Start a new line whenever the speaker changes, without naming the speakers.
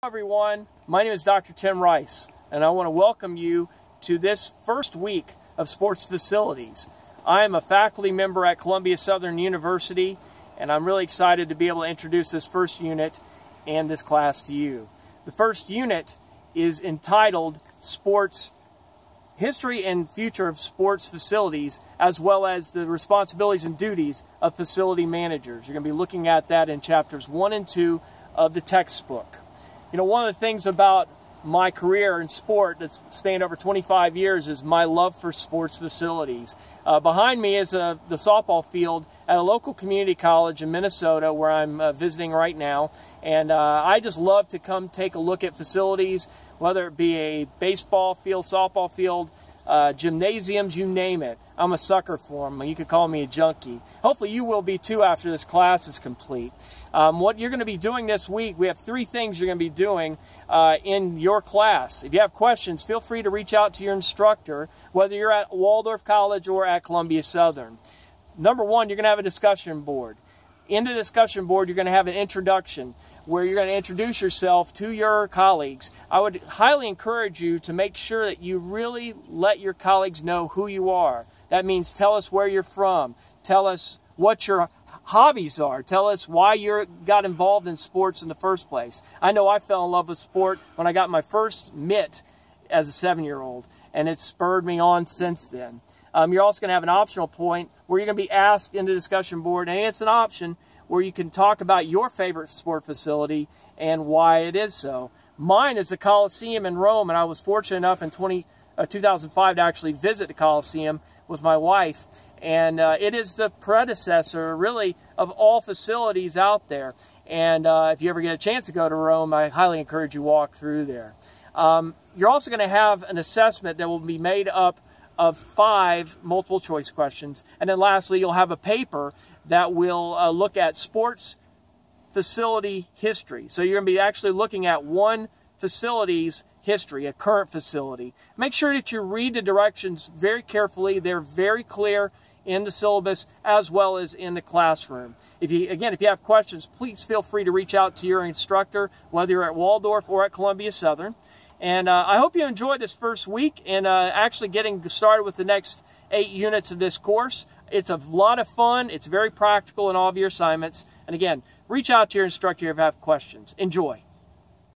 Everyone, my name is Dr. Tim Rice, and I want to welcome you to this first week of sports facilities. I am a faculty member at Columbia Southern University, and I'm really excited to be able to introduce this first unit and this class to you. The first unit is entitled Sports History and Future of Sports Facilities, as well as the responsibilities and duties of facility managers. You're going to be looking at that in chapters 1 and 2 of the textbook. You know, one of the things about my career in sport that's spanned over 25 years is my love for sports facilities. Behind me is the softball field at a local community college in Minnesota where I'm visiting right now. And I just love to come take a look at facilities, whether it be a baseball field, softball field, gymnasiums, you name it. I'm a sucker for them. You could call me a junkie. Hopefully you will be too after this class is complete. What you're going to be doing this week, we have 3 things you're going to be doing in your class. If you have questions, feel free to reach out to your instructor, whether you're at Waldorf College or at Columbia Southern. Number 1, you're going to have a discussion board. In the discussion board, you're going to have an introduction where you're going to introduce yourself to your colleagues. I would highly encourage you to make sure that you really let your colleagues know who you are. That means tell us where you're from, tell us what your hobbies are, tell us why you got involved in sports in the first place. I know I fell in love with sport when I got my first mitt as a 7-year-old, and it's spurred me on since then. You're also going to have an optional point where you're going to be asked in the discussion board, and it's an option where you can talk about your favorite sport facility and why it is so. Mine is the Coliseum in Rome, and I was fortunate enough in 2005 to actually visit the Coliseum with my wife. And it is the predecessor, really, of all facilities out there. And if you ever get a chance to go to Rome, I highly encourage you to walk through there. You're also going to have an assessment that will be made up of 5 multiple choice questions. And then lastly, you'll have a paper that will look at sports facility history. So you're going to be actually looking at one facility's history, a current facility. Make sure that you read the directions very carefully. They're very clear in the syllabus as well as in the classroom. If you have questions, please feel free to reach out to your instructor, whether you're at Waldorf or at Columbia Southern. And I hope you enjoyed this first week and actually getting started with the next 8 units of this course. It's a lot of fun. It's very practical in all of your assignments. And again, reach out to your instructor if you have questions. Enjoy.